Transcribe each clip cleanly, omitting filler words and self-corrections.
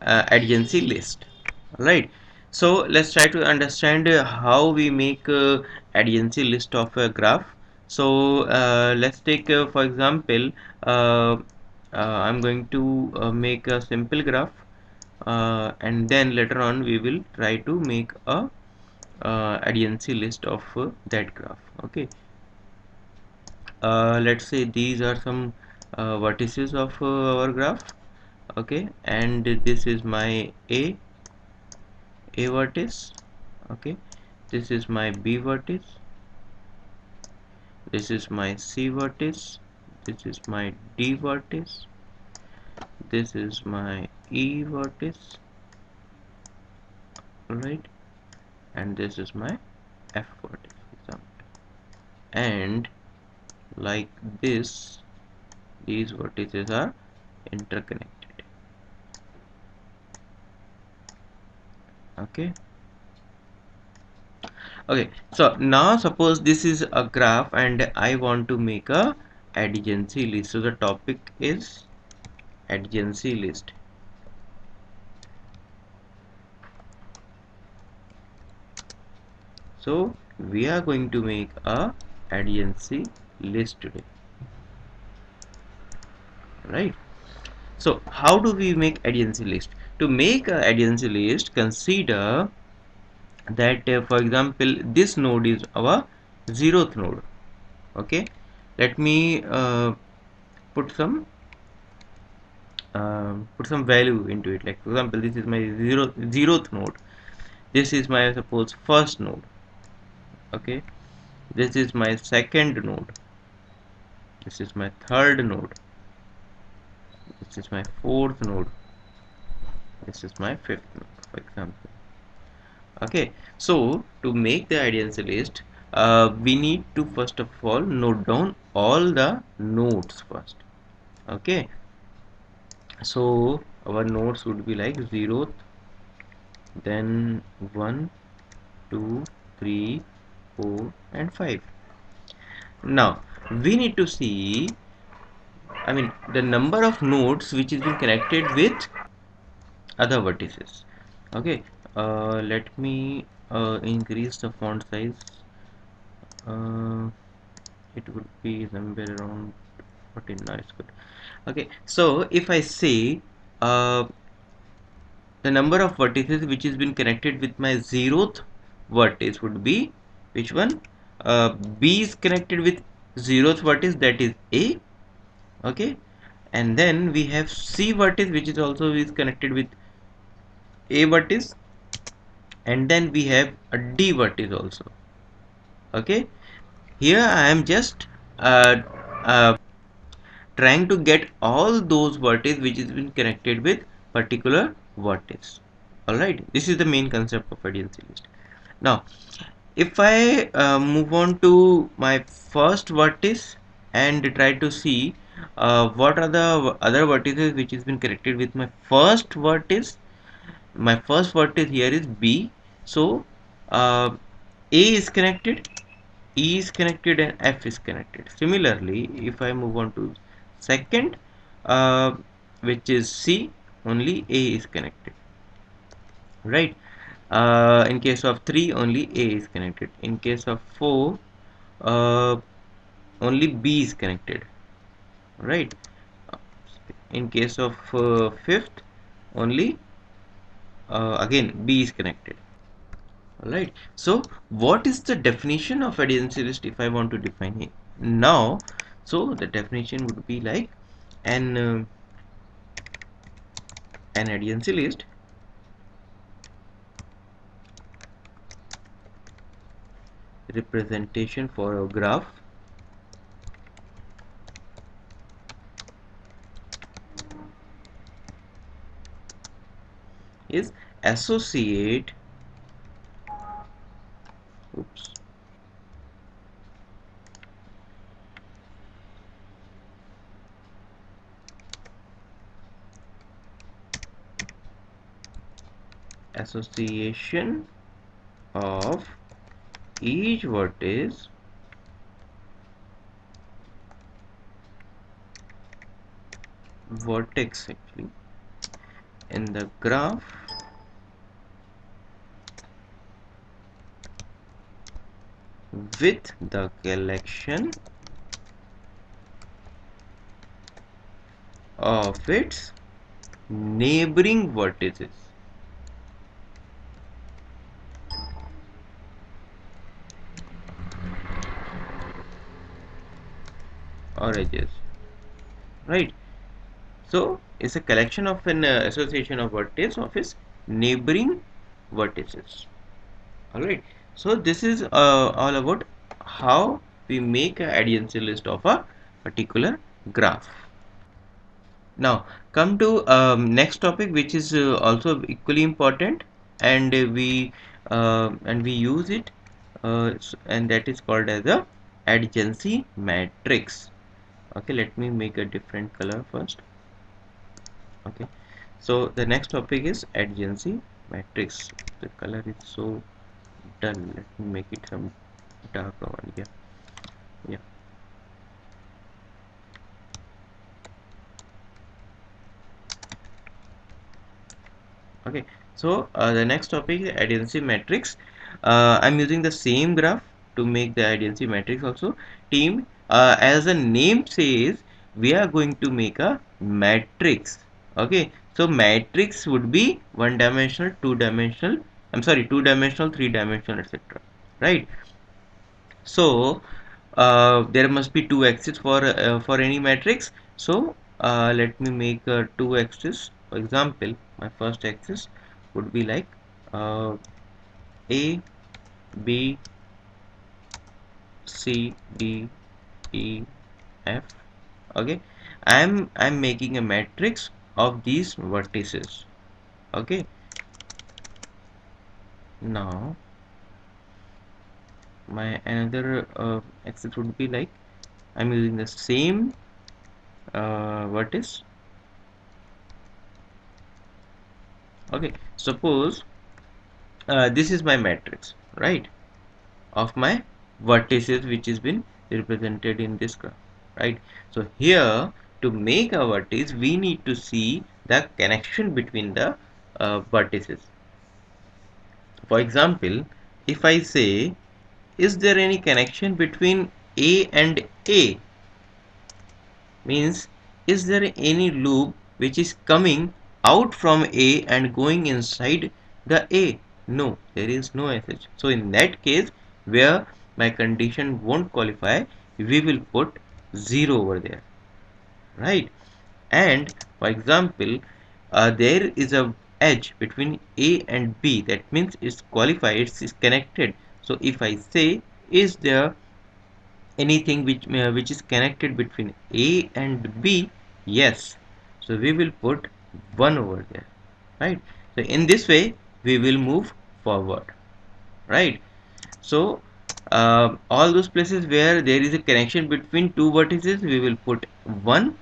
adjacency list. Right. So let's try to understand how we make adjacency list of a graph. So let's take for example, I'm going to make a simple graph, and then later on we will try to make a adjacency list of that graph. Okay. Let's say these are some vertices of our graph. Okay, and this is my a vertex. Okay, this is my B vertex, this is my C vertex, this is my D vertex, this is my E vertex, right, and this is my F vertex, for example. And like this, these vertices are interconnected. Okay. Okay, so now suppose this is a graph and I want to make a adjacency list. So the topic is adjacency list. So we are going to make a adjacency list today, right? So how do we make adjacency list? To make a adjacency list, consider that for example this node is our 0th node. Okay, let me put some value into it. Like for example, this is my 0th node, this is my suppose first node. Okay, this is my second node, this is my third node, this is my fourth node, this is my fifth node, for example. Okay, so to make the adjacency list, we need to first of all note down all the nodes first. Okay, so our nodes would be like 0th, then 1, 2, 3, 4 and 5. Now we need to see, I mean, the number of nodes which is been connected with other vertices. Okay, let me increase the font size. uh, it would be somewhere around 14. Now it's good. Okay, so if I say uh, the number of vertices which has been connected with my 0th vertex would be which one? B is connected with 0th vertex, that is A. Okay, and then we have C vertex which is also is connected with A vertex, and then we have a D vertex also. Okay, here I am just uh, uh, trying to get all those vertices which is been connected with particular vertex. Alright, this is the main concept of adjacency list. Now if I move on to my first vertex and try to see what are the other vertices which has been connected with my first vertex. My first vertex here is B, so A is connected, E is connected and F is connected. Similarly, if I move on to second, which is C, only A is connected, right? In case of 3, only A is connected. In case of 4, uh, only B is connected, right? In case of fifth, only again B is connected. Alright, so what is the definition of adjacency list if I want to define it now? So the definition would be like an adjacency list representation for a graph is associate oops association of each vertex actually in the graph with the collection of its neighboring vertices or edges, right? So it's a collection of an association of vertices of its neighboring vertices. All right. So this is all about how we make a adjacency list of a particular graph. Now come to next topic, which is also equally important, and we use it, and that is called as a adjacency matrix. Okay, let me make a different color first. Okay, so the next topic is adjacency matrix. The color is so dull. Let me make it some darker one. Yeah, yeah. Okay, so the next topic is adjacency matrix. I'm using the same graph to make the adjacency matrix also. Team, as the name says, we are going to make a matrix. Okay, so matrix would be one dimensional, two dimensional, I'm sorry, two dimensional, three dimensional, etc. Right? So there must be two axes for any matrix. So let me make two axes. For example, my first axis would be like uh, A, B, C, D, E, F. Okay, I'm making a matrix of these vertices. Okay, now my another axis would be like I'm using the same vertex. Okay, suppose this is my matrix, right, of my vertices which has been represented in this graph, right? So here, to make a vertex, we need to see the connection between the vertices. For example, if I say, is there any connection between A and A? Means, is there any loop which is coming out from A and going inside the A? No, there is no such. So in that case, where my condition won't qualify, we will put 0 over there, right? And for example, there is a edge between A and B, that means it's qualified, it's connected. So if I say, is there anything which is connected between A and B? Yes. So we will put 1 over there, right? So in this way we will move forward, right? So all those places where there is a connection between two vertices, we will put 1,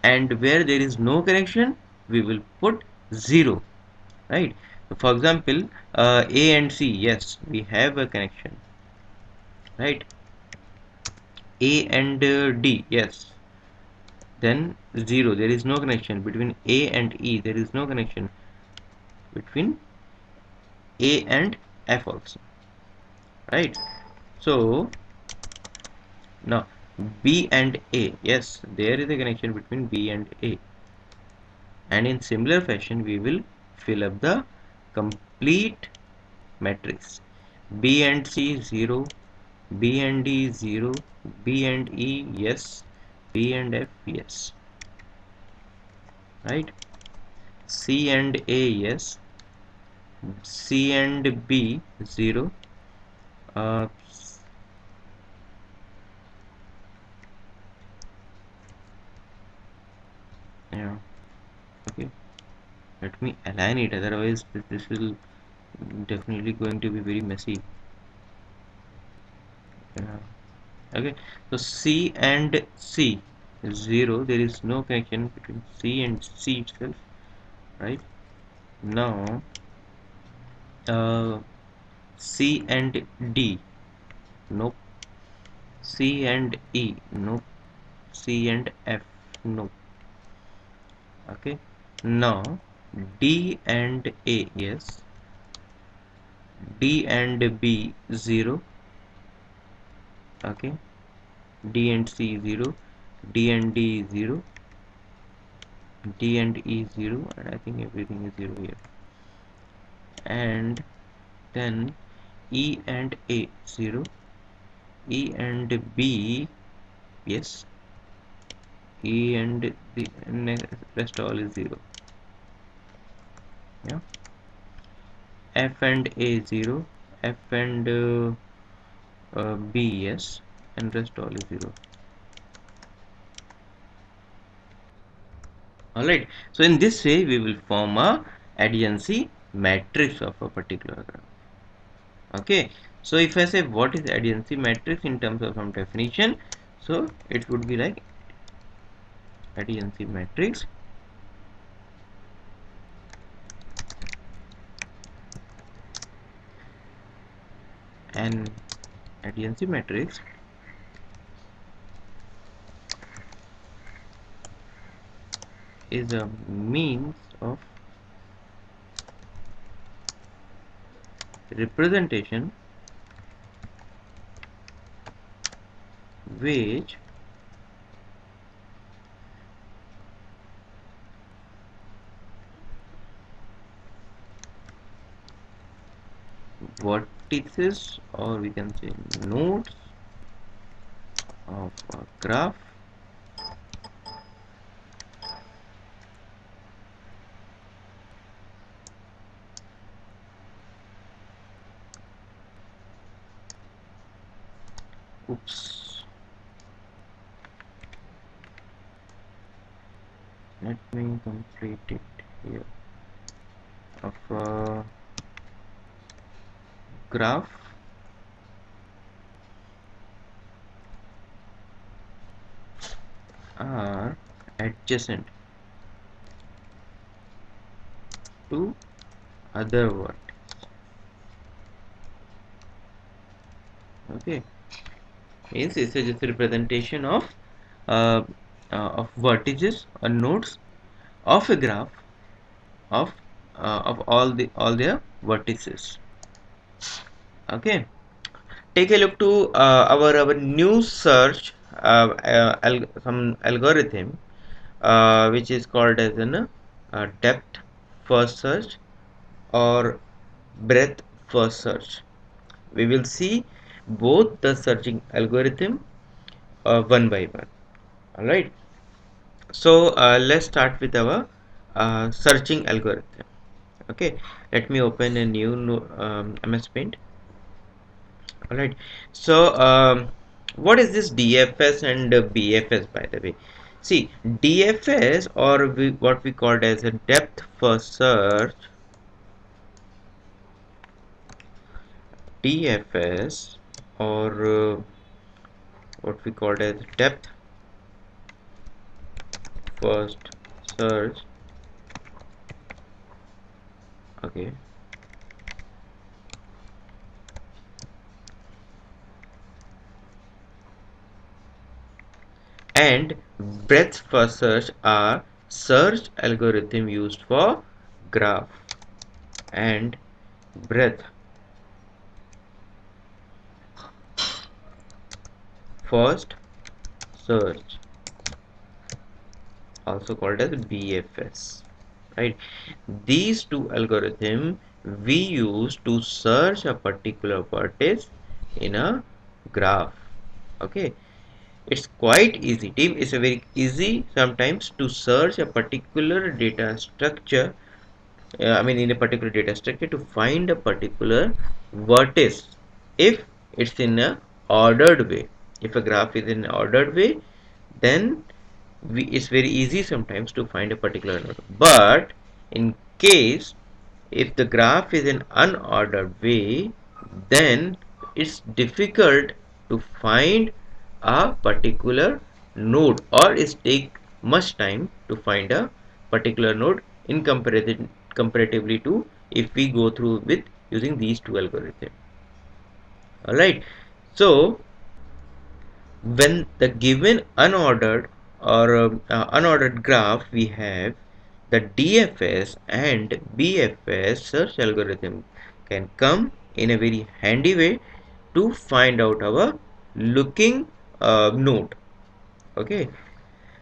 and where there is no connection, we will put 0, right? So for example, A and C, yes, we have a connection, right? A and D, yes, then 0, there is no connection between A and E, there is no connection between A and F also, right? So now B and A, yes, there is a connection between B and A, and in similar fashion we will fill up the complete matrix. B and C 0, B and D 0, B and E yes, B and F yes, right? C and A yes, C and B 0, uh, yeah, okay, let me align it, otherwise this will definitely going to be very messy. Yeah. Okay, so C and C 0, there is no connection between C and C itself, right? Now C and D, nope. C and E, nope. C and F, nope. Okay, now D and A, yes. D and B 0. Okay. D and C 0. D and D 0. D and E 0, and I think everything is 0 here. And then E and A 0. E and B, yes. E and the rest all is 0. Yeah. F and A 0. F and B, yes. And rest all is 0. Alright. So in this way we will form a adjacency matrix of a particular graph. Okay. So if I say what is adjacency matrix in terms of some definition, so it would be like adjacency matrix and adjacency matrix is a means of representation which vertices, or we can say nodes of a graph oops let me complete it here of a graph are adjacent to other vertex. Okay, means it's just a representation uh, of vertices or nodes of a graph of all their vertices. Okay, take a look to our new search some algorithm which is called as an depth first search or breadth first search. We will see both the searching algorithm one by one. All right. So let's start with our searching algorithm. Okay. Let me open a new MS Paint. All right. So what is this DFS and BFS, by the way? See, DFS, or what we called as a depth first search, DFS, or what we called as depth first search. Okay, and breadth first search are search algorithm used for graph and breadth first search, also called as BFS. Right, these two algorithms we use to search a particular vertex in a graph. Okay, it's quite easy, team. It's a very easy sometimes to search a particular data structure, I mean in a particular data structure, to find a particular vertex if it's in a ordered way. If a graph is in an ordered way, then it's very easy sometimes to find a particular node. But in case if the graph is in unordered way, then it's difficult to find a particular node, or it take much time to find a particular node in comparatively to if we go through with using these two algorithms. Alright, so when the given unordered or unordered graph we have, the DFS and BFS search algorithm can come in a very handy way to find out our looking node. Okay,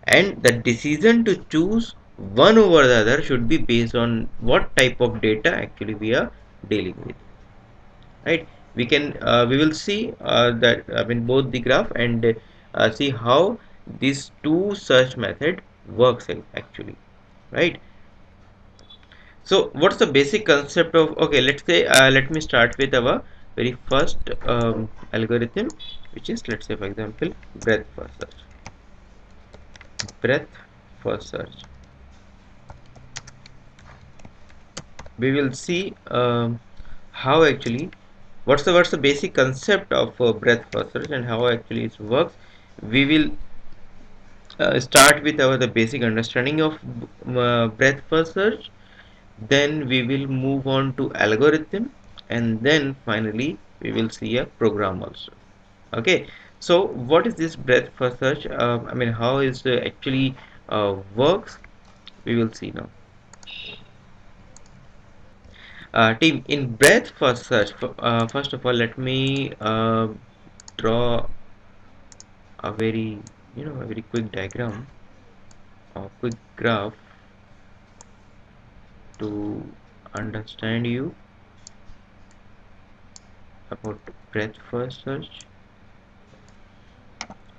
and the decision to choose one over the other should be based on what type of data actually we are dealing with, right? We will see that both the graph and see how these two search method works actually, right? So what's the basic concept of, okay, let's say let me start with our very first algorithm, which is, let's say for example, breadth first search. Breadth first search, we will see how actually what's the basic concept of breadth first search and how actually it works. We will start with our the basic understanding of breadth first search, then we will move on to algorithm, and then finally we will see a program also. Okay, so what is this breadth first search? How is actually works, we will see now. Team, in breadth first search, first of all let me draw a very, a very quick diagram or quick graph to understand you about breadth first search.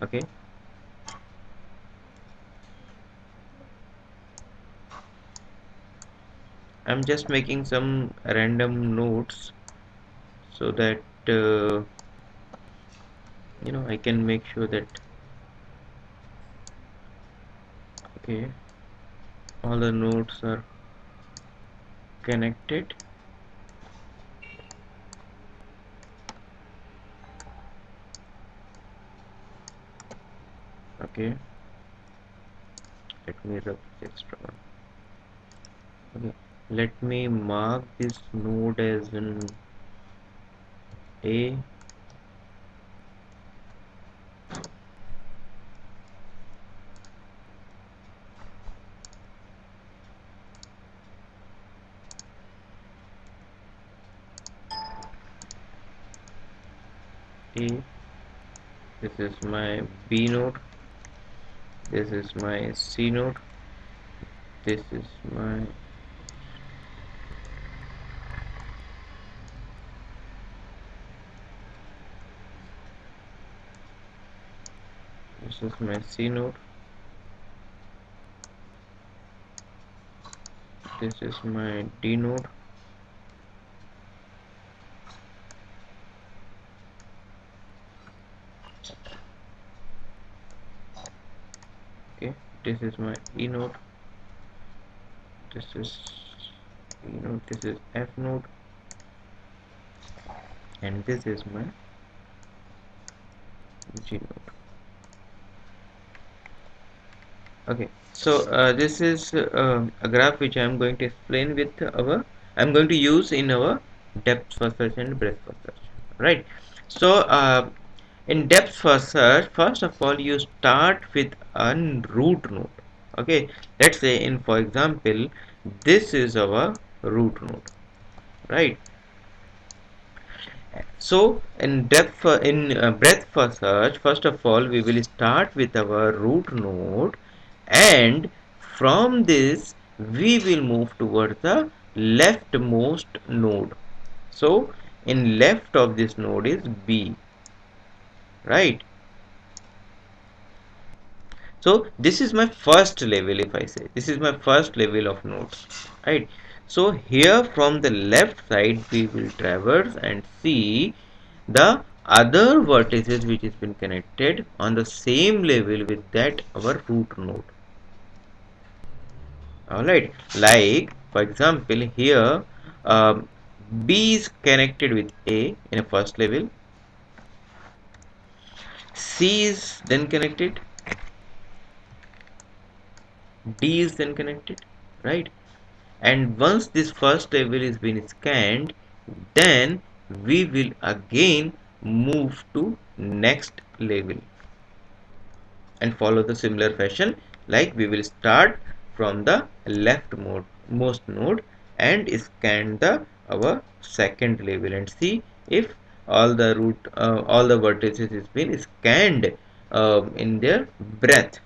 Okay, I'm just making some random notes so that I can make sure that, okay, all the nodes are connected. Okay, let me rub this extra one. Okay, let me mark this node as an A, A. This is my B node. This is my C node. This is my C node. This is my D node. Okay, this is my E node. This is E node. This is F node, and this is my G node. Okay, so this is a graph which I am going to explain with I'm going to use in our depth first search and breadth first search, right? So in depth first search, first of all you start with a root node. Okay, let's say in, for example, this is our root node, right? So in breadth first search, first of all we will start with our root node, and from this we will move towards the leftmost node. So in left of this node is B, right? So this is my first level, if I say this is my first level of nodes, right? So here from the left side we will traverse and see the other vertices which has been connected on the same level with that our root node. Alright, like for example here B is connected with A in a first level, C is then connected, D is then connected, right? And once this first level is been scanned, then we will again move to next level and follow the similar fashion, like we will start from the most node and scan the our second label and see if all the vertices is been scanned in their breadth.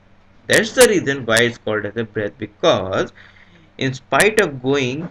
That's the reason why it's called as a breadth, because in spite of going